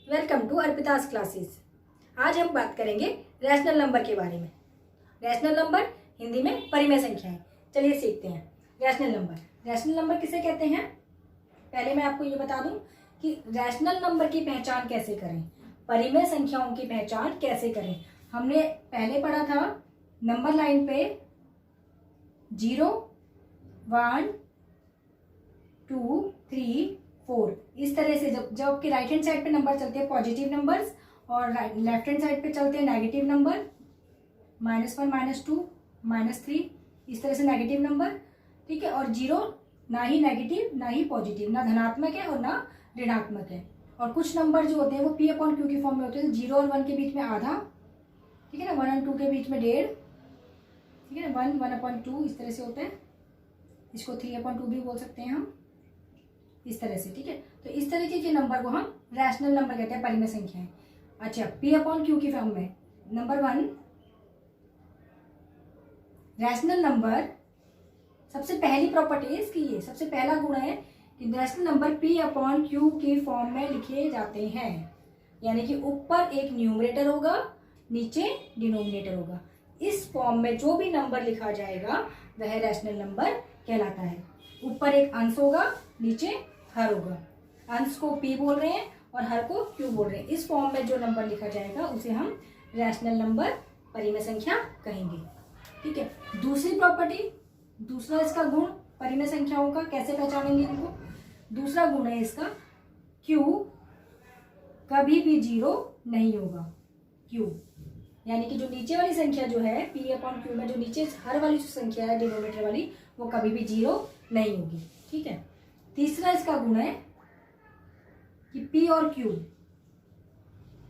Welcome to अर्पितास classes. आज हम बात करेंगे रैशनल नंबर के बारे में। रैशनल नंबर हिंदी में परिमेय संख्याएं। चलिए सीखते हैं। रैशनल नंबर किसे कहते हैं? पहले मैं आपको ये बता दूं कि रैशनल नंबर की पहचान कैसे करें, परिमेय संख्याओं की पहचान कैसे करें। हमने पहले पढ़ा था नंबर लाइन पे 0, 1, 2, 3, 4 इस तरह से जब आपके राइट हैंड साइड पे नंबर चलते हैं पॉजिटिव नंबर्स और लेफ्ट हैंड साइड पे चलते हैं नेगेटिव नंबर, -1, -2, -3 इस तरह से नेगेटिव नंबर, ठीक है। और 0 ना ही नेगेटिव ना ही पॉजिटिव, ना धनात्मक है और ना ऋणात्मक है। और कुछ नंबर जो होते हैं वो P/Q की फॉर्म में होते हैं। 0 और 1 के बीच में आधा, ठीक है ना। 1 और 2 के बीच में 1.5, ठीक है ना। 1, 1/2 इस तरह से होता है। इसको 3/2 भी बोल सकते हैं हम, इस तरह से, ठीक है। तो इस तरीके के नंबर को हम रैशनल नंबर कहते हैं, परिमेय संख्याएं। अच्छा, P/Q की फॉर्म में नंबर 1 रैशनल नंबर, सबसे पहली प्रॉपर्टी है इसकी, ये सबसे पहला गुण है कि रैशनल नंबर P/Q की फॉर्म में लिखे जाते हैं। यानी कि ऊपर एक न्यूमरेटर होगा, नीचे डिनोमिनेटर होगा। इस फॉर्म में जो भी नंबर लिखा जाएगा वह रैशनल नंबर कहलाता है। ऊपर एक अंश होगा, नीचे हर होगा। अंश को P बोल रहे हैं और हर को Q बोल रहे हैं। इस फॉर्म में जो नंबर लिखा जाएगा उसे हम रैशनल नंबर, परिमेय संख्या कहेंगे, ठीक है। दूसरी प्रॉपर्टी, दूसरा इसका गुण परिमेय संख्याओं का, कैसे पहचानेंगे इनको? दूसरा गुण है इसका Q कभी भी 0 नहीं होगा। Q यानी कि जो नीचे वाली संख्या जो है P/Q में, जो नीचे हर वाली जो संख्या है डिनोमिनेटर वाली, वो कभी भी 0 नहीं होगी, ठीक है। तीसरा इसका गुण है कि P और Q,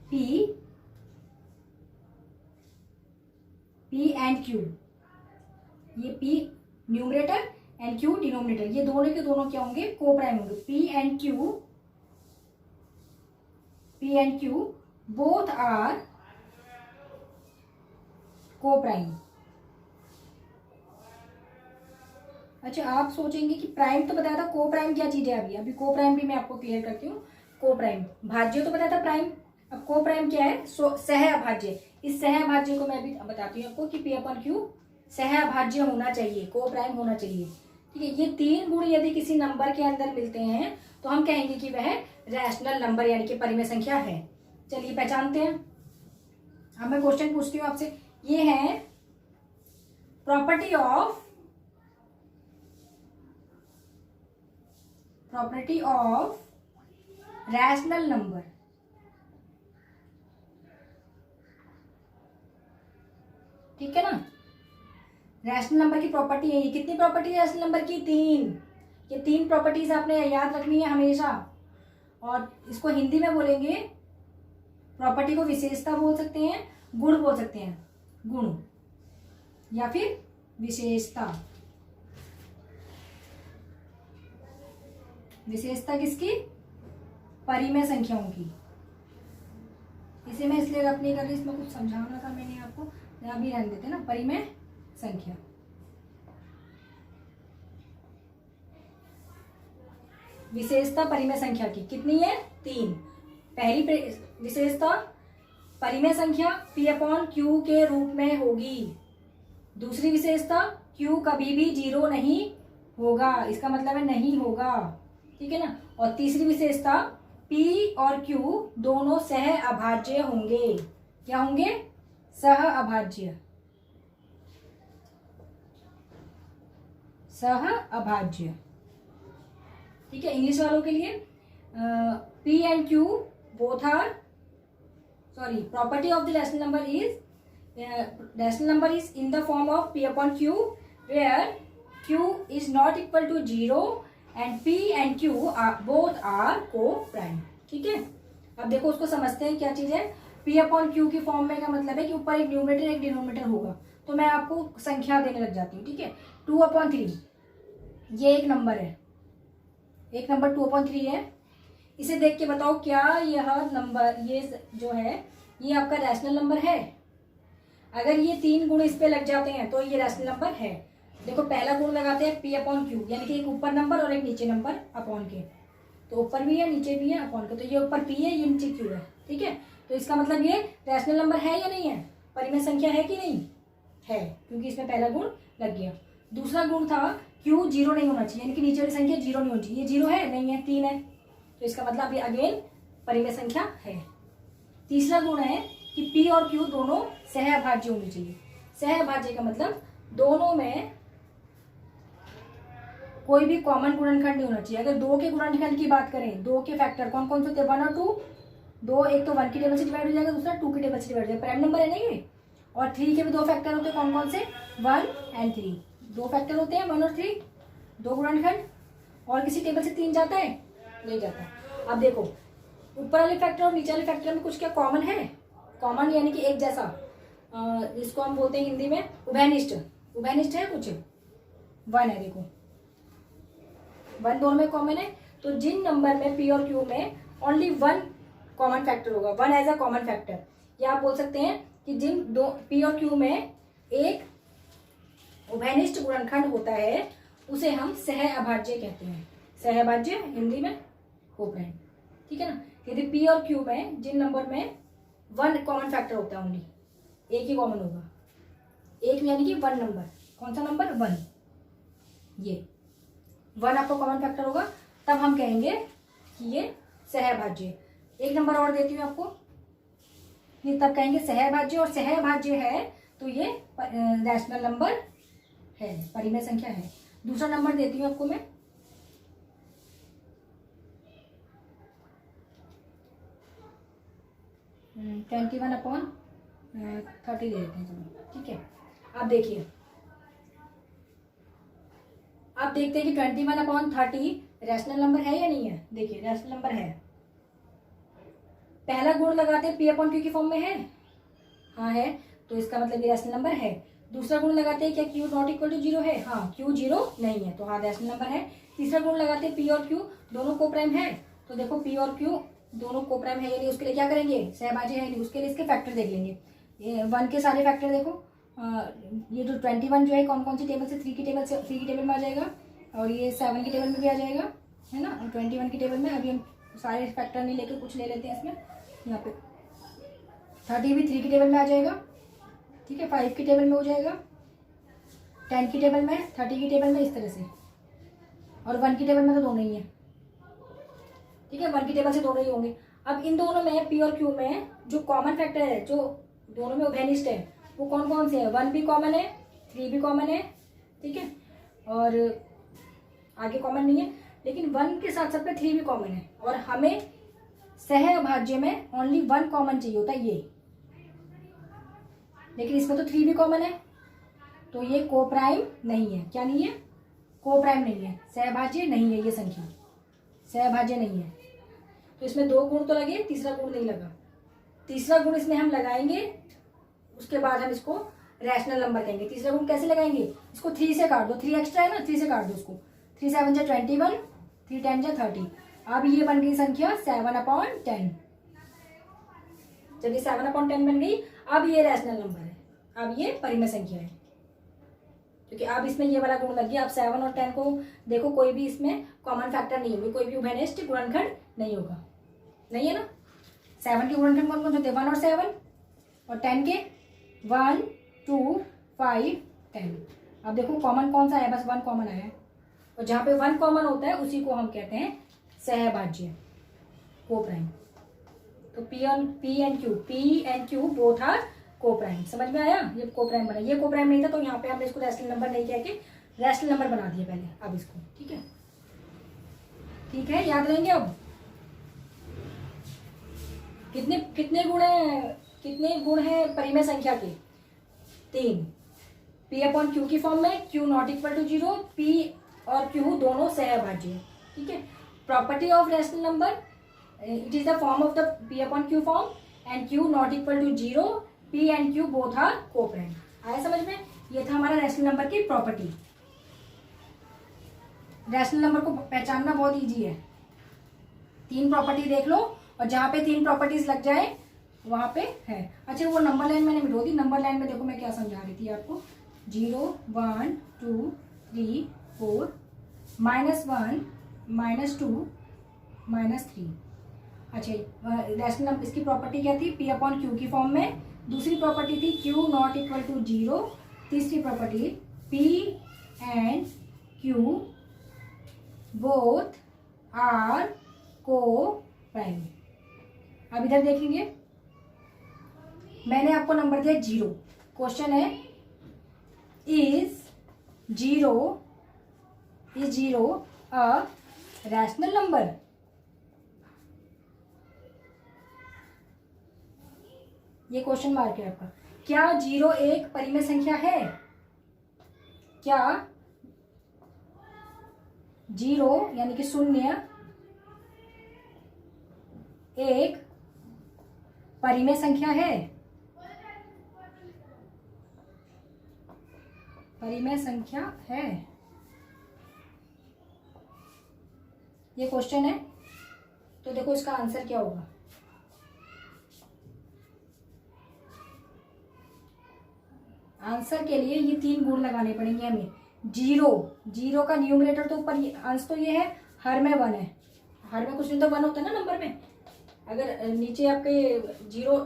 P एंड Q, ये P numerator and Q denominator, ये दोनों के दोनों क्या होंगे? को प्राइम होंगे। P and Q both are coprime. अच्छा, आप सोचेंगे कि प्राइम तो बताया था, को प्राइम क्या चीज है? अभी को प्राइम भी मैं आपको क्लियर करती हूँ। को प्राइम, भाज्य तो बताया था प्राइम, अब को प्राइम क्या है? सह अभाज्य। इस सह अभाज्य को मैं भी बताती हूँ आपको कि P/Q सह अभाज्य होना चाहिए, को प्राइम होना चाहिए, ठीक है। ये तीन गुण यदि किसी नंबर के अंदर मिलते हैं तो हम कहेंगे कि वह रैशनल नंबर यानी कि परिमेय संख्या है। चलिए पहचानते हैं। अब मैं क्वेश्चन पूछती हूँ आपसे। ये है प्रॉपर्टी ऑफ रैशनल नंबर। ठीक है ना। रैशनल नंबर की प्रॉपर्टी है ये। कितनी प्रॉपर्टी है रैशनल नंबर की? 3। ये 3 प्रॉपर्टीज आपने याद रखनी है हमेशा। और इसको हिंदी में बोलेंगे, प्रॉपर्टी को विशेषता बोल सकते हैं, गुण बोल सकते हैं, गुण या फिर विशेषता। विशेषता किसकी? परिमेय संख्याओं की। इसे मैं इसलिए रब नहीं कर रही, इसमें कुछ समझाना था मैंने आपको, अभी रहने देते ना। परिमेय संख्या, विशेषता परिमेय संख्या की कितनी है? 3। पहली विशेषता, परिमेय संख्या P/Q के रूप में होगी। दूसरी विशेषता, Q कभी भी 0 नहीं होगा, इसका मतलब है नहीं होगा, ठीक है ना। और तीसरी विशेषता, P और Q दोनों सह अभाज्य होंगे। क्या होंगे? सह अभाज्य, सह अभाज्य, ठीक है। इंग्लिश वालों के लिए P and Q both are, sorry, property of the rational number is in the form of P/Q where Q is not equal to 0 and P and Q both are coprime, ठीक है। अब देखो उसको समझते हैं क्या चीज है। P/Q की फॉर्म में का मतलब है कि ऊपर एक न्यूमरेटर एक डिनोमिनेटर होगा। तो मैं आपको संख्या देने लग जाती हूँ, ठीक है। 2/3 ये एक नंबर है, एक नंबर 2/3 है। इसे देख के बताओ क्या यह नंबर, ये जो है ये आपका रैशनल नंबर है? अगर ये 3 गुण इस पे लग जाते हैं तो ये रैशनल नंबर है। देखो पहला गुण लगाते हैं P/Q, यानी कि एक ऊपर नंबर और एक नीचे नंबर अपॉन के, तो ऊपर भी है नीचे भी है अपॉन का, तो ये ऊपर पी है ये नीचे क्यू है, ठीक है। तो इसका मतलब ये रैशनल नंबर है या नहीं है, परिमेय संख्या है कि नहीं है, क्योंकि इसमें पहला गुण लग गया। दूसरा गुण था क्यू जीरो नहीं होना चाहिए, यानी कि नीचे वाली संख्या जीरो नहीं होनी चाहिए। ये जीरो है नहीं है, 3 है, तो इसका मतलब ये अगेन परिमेय संख्या है। तीसरा गुण है कि पी और क्यू दोनों सहअभाज्य होनी चाहिए। सहअभाज्य का मतलब दोनों में कोई भी कॉमन गुणनखंड नहीं होना चाहिए। अगर 2 के गुणनखंड की बात करें, 2 के फैक्टर कौन कौन से होते हैं, 1 और 2, 2 एक तो 1 की टेबल से डिवाइड हो जाएगा, दूसरा 2 की टेबल से डिवाइड हो जाएगा, प्राइम नंबर है ना ये। और 3 के भी 2 फैक्टर होते हैं, कौन कौन से, 1 एंड 3, 2 फैक्टर होते हैं 1 और 3, 2 गुणनखंड। और किसी टेबल से 3 जाता है, नहीं जाता है। अब देखो ऊपर वाले फैक्टर और नीचे वाले फैक्टर में कुछ क्या कॉमन है, कॉमन यानी कि एक जैसा, जिसको हम बोलते हैं हिंदी में उभयनिष्ठ। उभयनिष्ठ है कुछ, 1 है, देखो 1 दोनों में कॉमन है। तो जिन नंबर में पी और क्यू में ओनली 1 कॉमन फैक्टर होगा, 1 एज अ कॉमन फैक्टर, या आप बोल सकते हैं कि जिन दो पी और क्यू में एक उभयनिष्ठ गुणनखंड होता है उसे हम सहअभाज्य कहते हैं। सहअभाज्य हिंदी में कोप्राइम, ठीक है ना। यदि पी और क्यू में जिन नंबर में 1 कॉमन फैक्टर होता है, ओनली एक ही कॉमन होगा, एक यानी कि 1 नंबर, कौन सा नंबर, 1, ये 1 आपको कॉमन फैक्टर होगा, तब हम कहेंगे कि ये सहअभाज्य। एक नंबर और देती हूँ आपको, ये तब कहेंगे सहअभाज्य, और सहअभाज्य है तो ये रैशनल नंबर है, परिमेय संख्या है। दूसरा नंबर देती हूँ आपको मैं, हम्म, 21/30 दे देते हैं, चलो ठीक है। अब देखिए, आप देखते हैं कि 21/30 रैशनल नंबर है या नहीं है। देखिए रैशनल नंबर है। पहला गुण लगाते हैं पी अपॉन क्यू की फॉर्म में है, हाँ है, तो इसका मतलब ये रैशनल नंबर है। दूसरा गुण लगाते हैं क्या क्यू नॉट इक्वल टू 0 है, हाँ क्यू 0 नहीं है, तो हाँ रैशनल नंबर है। तीसरा गुण लगाते हैं पी और क्यू दोनों कोप्राइम है, तो देखो पी और क्यू दोनों कोप्राइम है, यानी उसके लिए क्या करेंगे, सहभाज्य है, नहीं उसके लिए इसके फैक्टर देख लेंगे। ये 1 के सारे फैक्टर देखो, ये जो 21 जो है कौन कौन सी टेबल से, 3 की टेबल में आ जाएगा, और ये 7 की टेबल में भी आ जाएगा, है ना। और 21 की टेबल में अभी हम सारे फैक्टर नहीं लेके कुछ ले लेते हैं इसमें, यहाँ पे 30 भी 3 की टेबल में आ जाएगा, ठीक है, 5 की टेबल में हो जाएगा, 10 की टेबल में, 30 की टेबल में, इस तरह से। और 1 की टेबल में तो दोनों ही है, ठीक है, 1 की टेबल से दोनों ही होंगे। अब इन दोनों में पी और क्यू में जो कॉमन फैक्टर है, जो दोनों में उभयनिष्ठ है, वो कौन कौन से हैं, 1 भी कॉमन है, 3 भी कॉमन है, ठीक है, और आगे कॉमन नहीं है, लेकिन 1 के साथ साथ में 3 भी कॉमन है। और हमें सहअभाज्य में ओनली 1 कॉमन चाहिए होता है ये, लेकिन इसमें तो 3 भी कॉमन है, तो ये कोप्राइम नहीं है। क्या नहीं है, कोप्राइम नहीं है, सहअभाज्य नहीं है, ये संख्या सहअभाज्य नहीं है। तो इसमें 2 गुण तो लगे, तीसरा गुण नहीं लगा। तीसरा गुण इसमें हम लगाएंगे, उसके बाद हम इसको रैशनल नंबर कहेंगे। तीसरा गुण कैसे लगाएंगे, इसको 3 से काट दो, 3 एक्स्ट्रा है ना, 3 से काट दो उसको, 3 7 जा 21, 3 10 जा 30। अब ये बन गई संख्या 7/10। जब ये 7/10 बन गई, अब ये रैशनल नंबर है, अब ये परिमेय संख्या है, क्योंकि अब इसमें ये वाला गुण लग गया। अब 7 और 10 को देखो, कोई भी इसमें कॉमन फैक्टर नहीं होगी, कोई भी उभयनिष्ठ गुणनखंड नहीं होगा, नहीं है ना। 7 के गुणनखंड कौन कौन से होते हैं, 1 और 7, और 10 के 1 2 5 10। अब देखो कॉमन कौन सा है, बस 1 कॉमन आया है, और जहाँ पे 1 कॉमन होता है उसी को हम कहते हैं सहअभाज्य, कोप्राइम। तो P and Q both are coprime. समझ में आया, ये कोप्राइम बना, ये कोप्राइम नहीं था, तो यहाँ पे हमने इसको रैशनल नंबर नहीं कह के रैशनल नंबर बना दिया पहले। अब इसको ठीक है, ठीक है, याद रहेंगे। अब कितने गुण है परिमेय संख्या के, 3। पी अपॉन क्यू की फॉर्म में, Q not equal to 0, P और क्यू दोनों सहअभाज्य, ठीक है। Property of rational number, it is the form of the P upon Q form, and Q not equal to 0, P and Q both are coprime. आया समझ में, ये था हमारा रैशनल नंबर की प्रॉपर्टी। रैशनल नंबर को पहचानना बहुत इजी है, 3 प्रॉपर्टी देख लो, और जहाँ पे 3 प्रॉपर्टीज लग जाए वहां पे है। अच्छा, वो नंबर लाइन मैंने मिटो दी। नंबर लाइन में देखो मैं क्या समझा रही थी आपको, 0 1 2 3 4, -1 -2 -3। अच्छा, रैशनल नंबर इसकी प्रॉपर्टी क्या थी? P अपॉन Q की फॉर्म में। दूसरी प्रॉपर्टी थी Q नॉट इक्वल टू 0। तीसरी property P and Q both are coprime. अब इधर देखेंगे, मैंने आपको नंबर दिया 0। क्वेश्चन है is zero a rational number? ये क्वेश्चन मार्क है आपका। क्या 0 एक परिमेय संख्या है? क्या 0 यानी कि 0 एक परिमेय संख्या है? परिमेय संख्या है, ये क्वेश्चन है। तो देखो इसका आंसर क्या होगा। आंसर के लिए ये 3 गुण लगाने पड़ेंगे हमें। 0 का न्यूमरेटर तो ऊपर, अंश तो ये है, हर में 1 है। हर में कुछ नहीं तो 1 होता है ना नंबर में। अगर नीचे आपके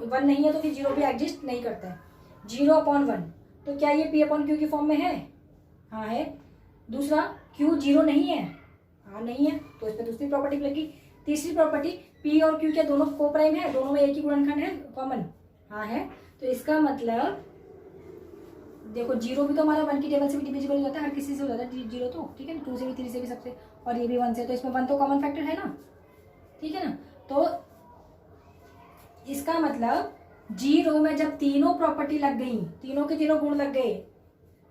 1 नहीं है तो फिर 0 भी एग्जिस्ट नहीं करता है। 0 अपॉन 1, तो क्या ये P अपॉन Q की फॉर्म में है? हाँ है। दूसरा Q 0 नहीं है? हाँ नहीं है, तो इस पर दूसरी प्रॉपर्टी लगी। तीसरी प्रॉपर्टी P और Q क्या दोनों को प्राइम है? दोनों में एक ही गुणनखंड है, कॉमन? हाँ है। तो इसका मतलब देखो 0 भी तो हमारा 1 की टेबल से भी डिविजिबल हो जाता है, हर किसी से हो जाता है 0 तो, ठीक है ना। 2 से भी, 3 से भी, सबसे, और ये भी 1 से, तो इसमें 1 तो कॉमन फैक्टर है ना, ठीक है ना। तो इसका मतलब 0 में जब तीनों प्रॉपर्टी लग गई, तीनों के तीनों गुण लग गए,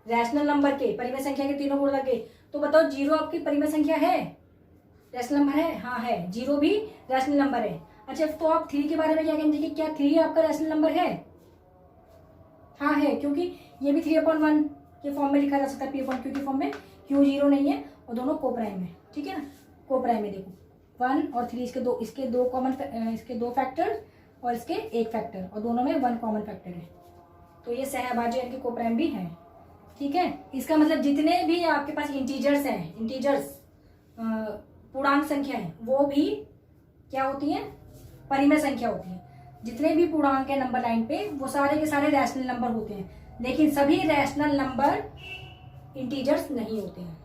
रैशनल नंबर के, परिमेय संख्या के तीनों गुण लग गए, तो बताओ 0 आपकी परिमेय संख्या है? रैशनल नंबर है? हाँ है। 0 भी रैशनल नंबर है। अच्छा, तो आप 3 के बारे में क्या कहेंगे कि क्या 3 आपका रैशनल नंबर है? हाँ है, क्योंकि ये भी 3 अपॉन 1 के फॉर्म में लिखा जा सकता है, P अपॉन Q की फॉर्म में। Q 0 नहीं है और दोनों को प्राइम है, ठीक है ना। को प्राइम है, देखो 1 और 3 इसके दो कॉमन, इसके 2 फैक्टर और इसके 1 फैक्टर, और दोनों में 1 कॉमन फैक्टर है। तो ये सहभाज्य यानी कि को प्राइम भी है, ठीक है। इसका मतलब जितने भी आपके पास इंटीजर्स हैं, इंटीजर्स पूर्णांक संख्या है, वो भी क्या होती है? परिमेय संख्या होती है। जितने भी पूर्णांक है नंबर लाइन पे, वो सारे के सारे रैशनल नंबर होते हैं। लेकिन सभी रैशनल नंबर इंटीजर्स नहीं होते हैं।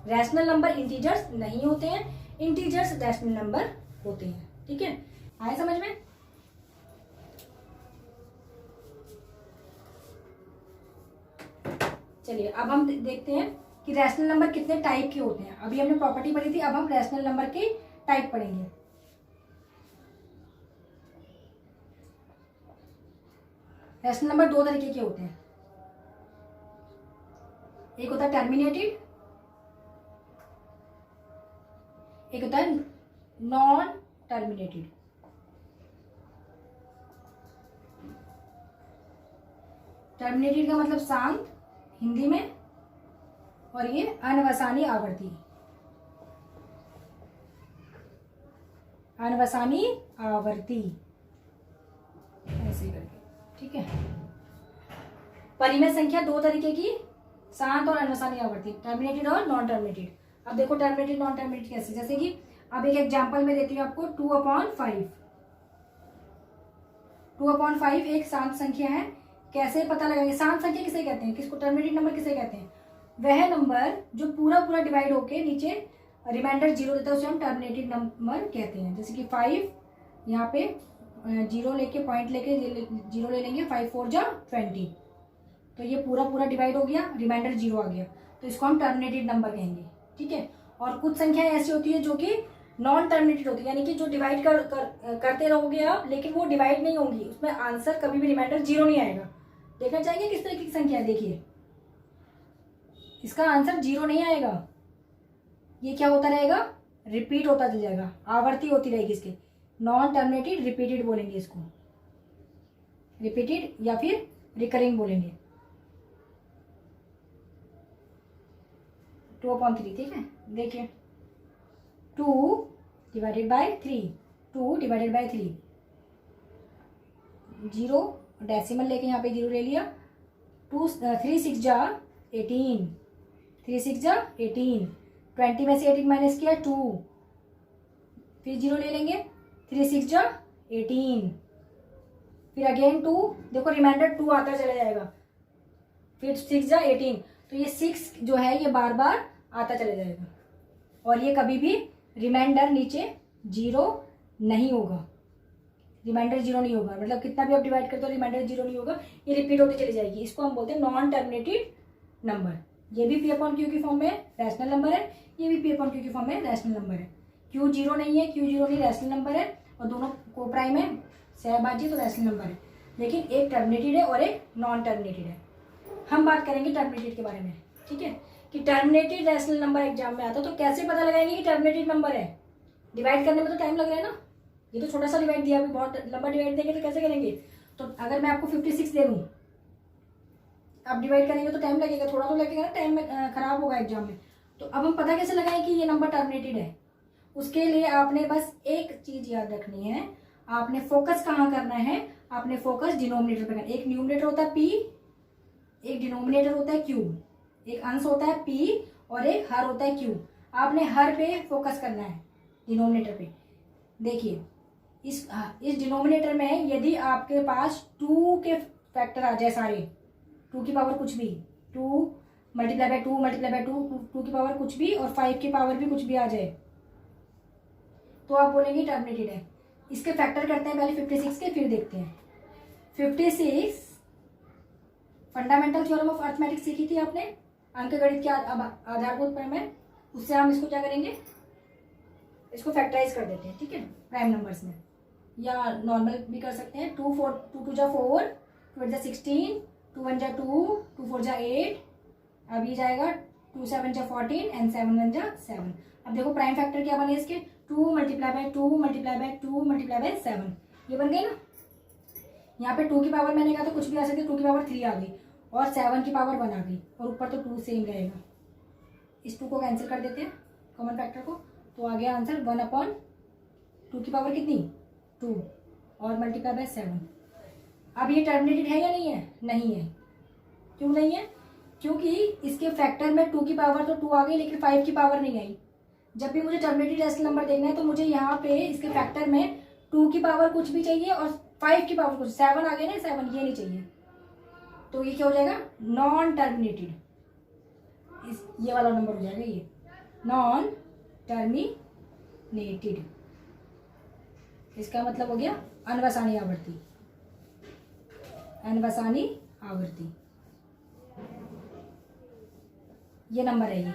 रैशनल नंबर इंटीजर्स नहीं होते हैं, इंटीजर्स रैशनल नंबर होते हैं, ठीक है। आए समझ में? चलिए अब हम देखते हैं कि रैशनल नंबर कितने टाइप के होते हैं। अभी हमने प्रॉपर्टी पढ़ी थी, अब हम रैशनल नंबर के टाइप पढ़ेंगे। रैशनल नंबर 2 तरीके के होते हैं। एक होता है टर्मिनेटेड, एक होता है नॉन टर्मिनेटेड। टर्मिनेटेड का मतलब शांत हिंदी में, और ये अनवसानी आवर्ती, अनवसानी आवर्ती, ऐसे करके, ठीक है। परिमेय संख्या 2 तरीके की, शांत और अनवसानी आवर्ती, टर्मिनेटेड और नॉन टर्मिनेटेड। अब देखो टर्मिनेटेड नॉन टर्मिनेटेड कैसे, जैसे कि अब एक एग्जांपल में देती हूँ आपको। 2/5, 2/5 एक शांत संख्या है। कैसे पता लगाएंगे? शांत संख्या किसे कहते हैं, किसको टर्मिनेटेड नंबर किसे कहते हैं? वह नंबर जो पूरा पूरा डिवाइड होके नीचे रिमाइंडर 0 देता है, उसे हम टर्मिनेटेड नंबर कहते हैं। जैसे कि 5, यहाँ पे 0 लेके, पॉइंट लेके 0 ले लेंगे, 5 4 जा 20, तो ये पूरा पूरा डिवाइड हो गया, रिमाइंडर 0 आ गया, तो इसको हम टर्मिनेटेड नंबर कहेंगे, ठीक है। और कुछ संख्याएं ऐसी होती है जो कि नॉन टर्मिनेटेड होती है, यानी कि जो डिवाइड करते रहोगे आप, लेकिन वो डिवाइड नहीं होंगी, उसमें आंसर कभी भी रिमाइंडर 0 नहीं आएगा। देखना चाहिए किस तरह की संख्या है, देखिए इसका आंसर 0 नहीं आएगा, ये क्या होता रहेगा? रिपीट होता चल जाएगा, आवर्ती होती रहेगी इसके। नॉन टर्मिनेटेड रिपीटेड बोलेंगे इसको, रिपीटेड या फिर रिकरिंग बोलेंगे। 2/3, ठीक है। देखिए 2 divided by 3, 2 divided by 3, 0 decimal लेके यहाँ पे 0 ले लिया। 3 6 जा 18, 3 6 जा 18, 20 में से 18 माइनस किया 2, फिर 0 ले लेंगे, 3 6 जा 18, फिर अगेन 2, देखो रिमाइंडर 2 आता चला जाएगा, फिर 6 जा 18, तो ये 6 जो है ये बार बार आता चला जाएगा और ये कभी भी रिमाइंडर नीचे 0 नहीं होगा, रिमाइंडर 0 नहीं होगा, मतलब कितना भी आप डिवाइड करते हो रिमाइंडर 0 नहीं होगा, ये रिपीट होती चली जाएगी। इसको हम बोलते हैं नॉन टर्मिनेटेड नंबर। ये भी पी अपॉन क्यू की फॉर्म में रैशनल नंबर है, ये भी पी अपॉन क्यू की फॉर्म में रैशनल नंबर है। क्यू 0 नहीं है, क्यू 0 नहीं रैशनल नंबर है और दोनों को प्राइम है, सहभाज्य तो रैशनल नंबर है, लेकिन एक टर्मिनेटेड है और एक नॉन टर्मिनेटेड है। हम बात करेंगे टर्मिनेटेड के बारे में, ठीक है, कि टर्मिनेटेड रैशनल नंबर एग्जाम में आता तो कैसे पता लगाएंगे कि टर्मिनेटेड नंबर है। डिवाइड करने में तो टाइम लग रहा है ना, ये तो छोटा सा डिवाइड दिया, अभी बहुत लंबा डिवाइड देंगे तो कैसे करेंगे। तो अगर मैं आपको 56 दे दूँ, आप डिवाइड करेंगे तो टाइम लगेगा, थोड़ा तो लगेगा ना, टाइम में खराब होगा एग्जाम में। तो अब हम पता कैसे लगाएं कि ये नंबर टर्मिनेटेड है। उसके लिए आपने बस एक चीज याद रखनी है, आपने फोकस कहाँ करना है, आपने फोकस डिनोमिनेटर पे करना है। एक न्यूमरेटर होता है पी, एक डिनोमिनेटर होता है क्यू, एक अंश होता है पी और एक हर होता है क्यू। आपने हर पे फोकस करना है, डिनोमिनेटर पे। देखिए इस डिनोमिनेटर में यदि आपके पास 2 के फैक्टर आ जाए सारे, 2 की पावर कुछ भी, 2 मल्टीप्लाई बाय 2 मल्टीप्लाई बाय 2, 2 की पावर कुछ भी और 5 की पावर भी कुछ भी आ जाए, तो आप बोलेंगे टर्मिनेटेड है। इसके फैक्टर करते हैं पहले 56 के, फिर देखते हैं। 56 फंडामेंटल थ्योरम ऑफ अर्थमेटिक्स सीखी थी आपने, अंकगणित के आधारभूत प्रमेय, उससे हम इसको क्या करेंगे, इसको फैक्टराइज कर देते हैं, ठीक है, प्राइम नंबर्स में, या नॉर्मल भी कर सकते हैं। 2 2 जा 4, 2 जा 16, 2 1 जा 2, 2 4 जा 8, अब ये जाएगा 2 7 जा 14 एंड 7 1 जा 7। अब देखो प्राइम फैक्टर क्या बने इसके, 2 multiply by 2 multiply by 2 multiply by 7, ये बन गई ना। यहाँ पे 2 की पावर मैंने कहा तो कुछ भी आ सकती है, 2 की पावर 3 आ गई और 7 की पावर 1 आ गई और ऊपर तो 2 सेम रहेगा। इस 2 को कैंसिल कर देते हैं कॉमन फैक्टर को, तो आ गया आंसर 1/2 की पावर कितनी 2 और मल्टीप्लाई बाय 7। अब ये टर्मिनेटेड है या नहीं है, नहीं है। क्यों नहीं है, क्योंकि इसके फैक्टर में 2 की पावर तो 2 आ गई लेकिन 5 की पावर नहीं आई। जब भी मुझे टर्मिनेटेड रैशनल नंबर देखना है तो मुझे यहाँ पे इसके फैक्टर में 2 की पावर कुछ भी चाहिए और 5 की पावर कुछ, 7 आ गया ना, 7 ये नहीं चाहिए, तो ये क्या हो जाएगा, नॉन टर्मिनेटेड। ये वाला नंबर हो जाएगा ये नॉन टर्मिनेटेड। इसका मतलब हो गया अनवसानी आवर्ती, अनवसानी आवर्ती, ये नंबर है ये,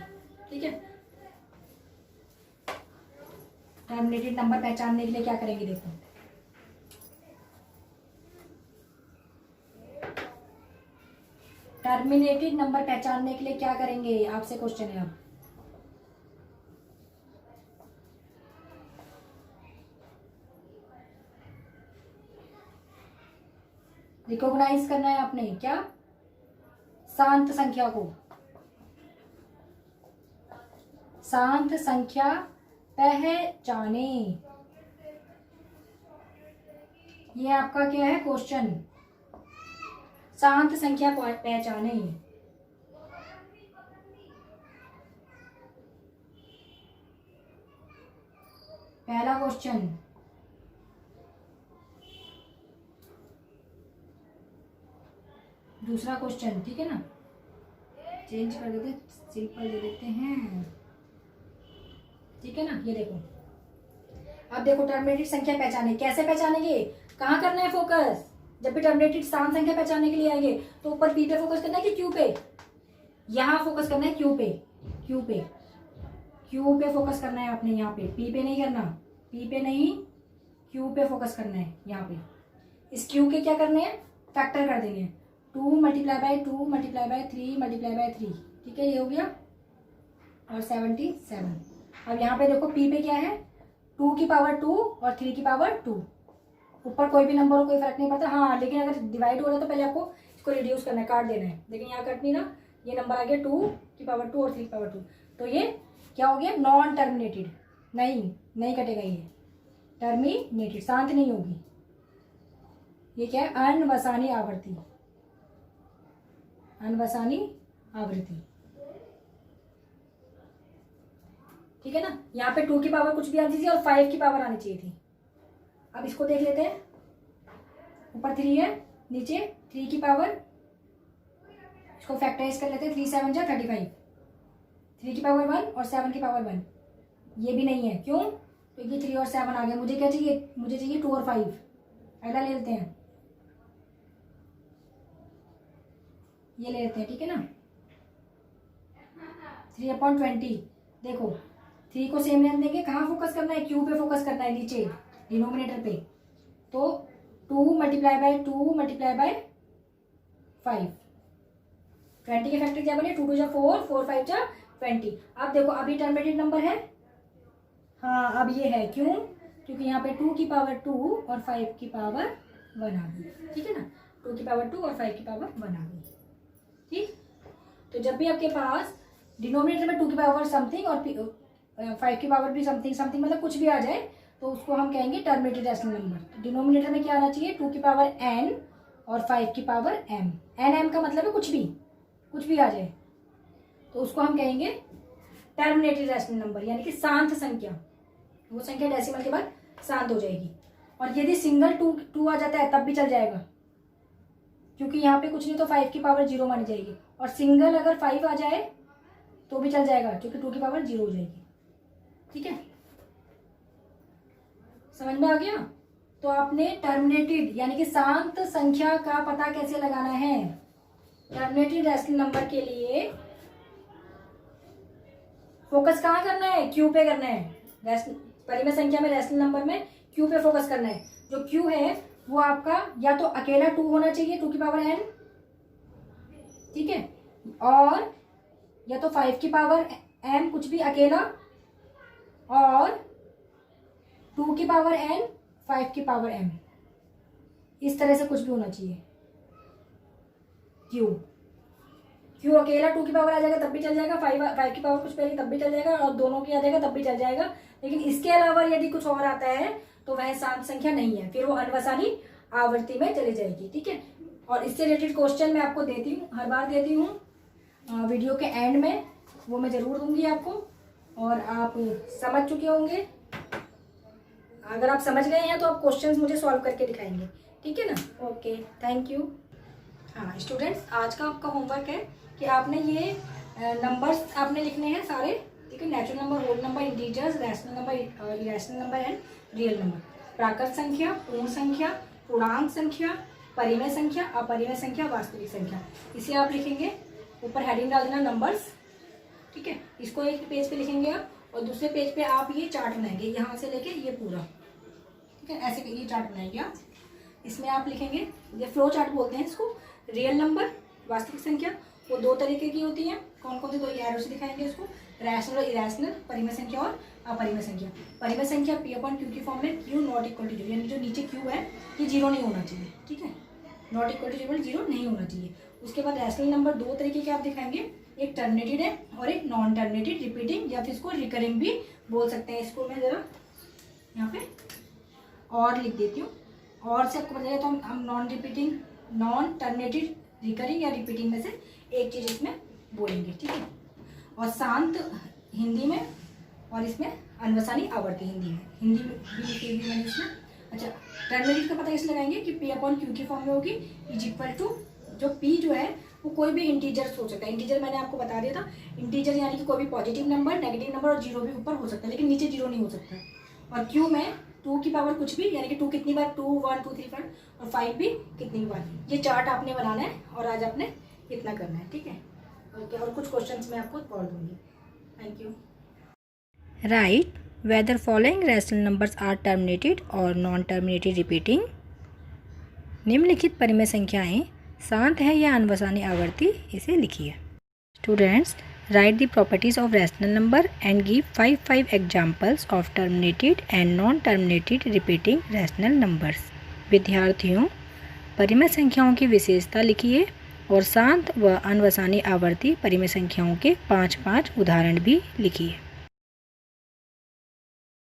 ठीक है। टर्मिनेटेड नंबर पहचानने के लिए क्या करेंगे, देखो टर्मिनेटेड नंबर पहचानने के लिए क्या करेंगे, आपसे क्वेश्चन है अब। रिकॉग्नाइज करना है आपने क्या, शांत संख्या को, शांत संख्या पहचाने, ये आपका क्या है क्वेश्चन, शांत संख्या पहचाने। पहला क्वेश्चन, दूसरा क्वेश्चन, ठीक है ना, चेंज कर देते, सिंपल दे देते हैं, ठीक है ना। ये देखो, अब देखो टर्मिनेटेड संख्या पहचाने, कैसे पहचानेंगे, कहाँ करना है फोकस, जब भी टर्मिनेटेड शांत संख्या पहचानने के लिए आएंगे तो ऊपर पी पे फोकस करना है कि क्यू पे, यहाँ फोकस करना है क्यू पे, क्यू पे, क्यू पे फोकस करना है आपने, यहाँ पे पी पे नहीं करना, पी पे नहीं क्यू पे फोकस करना है। यहाँ पे इस क्यू के क्या करने हैं, फैक्टर कर देंगे, 2 multiply by 2 multiply by 3 multiply by 3, ठीक है, ये हो गया और 77। अब यहाँ पे देखो पी पे क्या है, 2 की पावर 2 और 3 की पावर 2, ऊपर कोई भी नंबर हो कोई फर्क नहीं पड़ता, हाँ लेकिन अगर डिवाइड हो रहा है तो पहले आपको इसको रिड्यूस करना है, काट देना है, लेकिन यहाँ कट नहीं ना, ये नंबर आ गया 2 की पावर 2 और 3 की पावर 2, तो ये क्या हो गया, नॉन टर्मिनेटेड, नहीं कटेगा, ये टर्मिनेटेड, शांत नहीं होगी, ये क्या है, अनवसानी आवर्ती, अनवसानी आवृत्ति। ठीक है ना। यहाँ पे 2 की पावर कुछ भी आनी चाहिए और 5 की पावर आनी चाहिए थी। अब इसको देख लेते हैं, ऊपर 3 है, नीचे 3 की पावर, इसको फैक्टराइज कर लेते हैं। 3 7 जा 35, 3 की पावर 1 और 7 की पावर 1, ये भी नहीं है, क्यों? क्योंकि 3 और 7 आ गया। मुझे क्या चाहिए? मुझे चाहिए 2 और 5। अगला ले लेते हैं, ये ले लेते हैं, ठीक है ना। 3/20, देखो 3 को सेम लेंथ देंगे, कहाँ फोकस करना है? क्यू पे फोकस करना है, नीचे डिनोमिनेटर पे। तो 2 × 2 × 5, 20 के फैक्टर क्या बने? 2 2 जा 4, 4 5 जा 20। अब देखो अभी टर्मिनेटेड नंबर है, हाँ अब ये है, क्यों? क्योंकि यहाँ पे 2 की पावर 2 और 5 की पावर 1 आ गई, ठीक है ना। 2 की पावर 2 और 5 की पावर 1 आ गई, ठीक। तो जब भी आपके पास डिनोमिनेटर में 2 की पावर समथिंग और 5 की पावर भी समथिंग समथिंग, मतलब कुछ भी आ जाए, तो उसको हम कहेंगे टर्मिनेटेड रैशनल नंबर। तो डिनोमिनेटर में क्या आना चाहिए? 2 की पावर n और 5 की पावर m। n का मतलब है कुछ भी आ जाए, तो उसको हम कहेंगे टर्मिनेटेड रैशनल नंबर, यानी कि शांत संख्या। वो संख्या डेसिमल के बाद शांत हो जाएगी। और यदि सिंगल 2 आ जाता है तब भी चल जाएगा, क्योंकि यहाँ पे कुछ नहीं तो 5 की पावर 0 मानी जाएगी। और सिंगल अगर 5 आ जाए तो भी चल जाएगा, क्योंकि 2 की पावर 0 हो जाएगी, ठीक है। समझ में आ गया? तो आपने टर्मिनेटेड यानी कि शांत संख्या का पता कैसे लगाना है? टर्मिनेटेड रैशनल नंबर के लिए फोकस कहाँ करना है? क्यू पे करना है। परिमेय संख्या में रैशनल नंबर में क्यू पे फोकस करना है। जो क्यू है वो आपका या तो अकेला 2 होना चाहिए, 2 की पावर n, ठीक है, और या तो 5 की पावर m कुछ भी अकेला, और 2 की पावर n 5 की पावर m, इस तरह से कुछ भी होना चाहिए। क्यू अकेला 2 की पावर आ जाएगा तब भी चल जाएगा, 5 की पावर कुछ पहले तब भी चल जाएगा, और दोनों की आ जाएगा तब भी चल जाएगा। लेकिन इसके अलावा यदि कुछ और आता है तो वह शांत संख्या नहीं है, फिर वो अनवसानी आवर्ती में चली जाएगी, ठीक है। और इससे रिलेटेड क्वेश्चन मैं आपको देती हूँ, हर बार देती हूँ, वीडियो के एंड में वो मैं ज़रूर दूंगी आपको, और आप समझ चुके होंगे। अगर आप समझ गए हैं तो आप क्वेश्चंस मुझे सॉल्व करके दिखाएंगे, ठीक है ना। Okay, thank you. हाँ स्टूडेंट्स, आज का आपका होमवर्क है कि आपने ये नंबर्स आपने लिखने हैं सारे, ठीक है। Natural number, whole number, integers, rational number, irrational number and real number. प्राकृत संख्या, पूर्ण संख्या, पूर्णांक संख्या, परिमेय संख्या, अपरिमेय संख्या, वास्तविक संख्या, इसे आप लिखेंगे। ऊपर हेडिंग डाल देना नंबर्स, ठीक है। इसको एक पेज पे लिखेंगे आप, और दूसरे पेज पे आप ये चार्ट बनाएंगे, यहाँ से लेके ये पूरा, ठीक है। ऐसे ये चार्ट बनाएंगे आप। इसमें आप लिखेंगे, ये फ्लो चार्ट बोलते हैं इसको। रियल नंबर, वास्तविक संख्या, वो 2 तरीके की होती हैं। कौन कौन से? 2 एरो से दिखाएंगे इसको, रैशनल और इरेशनल, परिमेय संख्या और अपरिमेय संख्या। परिमेय संख्या P/Q की फॉर्म में, Q ≠ 0, यानी जो नीचे Q है ये 0 नहीं होना चाहिए, ठीक है। ≠ 0 नहीं होना चाहिए। उसके बाद रैशनल नंबर 2 तरीके के आप दिखाएंगे, एक टर्मिनेटेड है और एक नॉन टर्मिनेटेड, रिपीटिंग, या फिर इसको रिकरिंग भी बोल सकते हैं। इसको मैं जरा यहाँ पे और लिख देती हूँ, और से आपको बताया तो हम non repeating, non terminated, recurring या रिपीटिंग में से एक चीज़ इसमें बोलेंगे, ठीक है। और शांत हिंदी में, और इसमें अनवसानी आवर्ती हिंदी में, हिंदी में भी लिखी हुई मैंने इसमें। अच्छा, टर्मिनेटेड का पता इसलिए लगाएंगे कि P/Q की फॉर्म में होगी, = जो P जो है वो कोई भी इंटीजर हो सकता है। इंटीजर मैंने आपको बता दिया था, इंटीजर यानी कि कोई भी पॉजिटिव नंबर, नेगेटिव नंबर, और 0 भी ऊपर हो सकता है, लेकिन नीचे 0 नहीं हो सकता। और Q में 2 की पावर कुछ भी, यानी कि 2 कितनी बार, 2 1 2 3 5, और 5 भी कितनी बार। ये चार्ट आपने बनाना है, और आज आपने इतना करना है, ठीक है। ओके, और कुछ क्वेश्चंस मैं आपको और दूंगी। Thank you. Right whether following rational numbers are terminated or non-terminated repeating। निम्नलिखित परिमेय संख्याएं शांत है या अनवसानी आवर्ती, इसे लिखिए। Students, right the properties of rational number and give 5 examples of terminated and non terminated repeating rational numbers. विद्यार्थियों, परिमेय संख्याओं की विशेषता लिखिए और शांत व अनवसानी आवर्ती परिमेय संख्याओं के 5 उदाहरण भी लिखिए।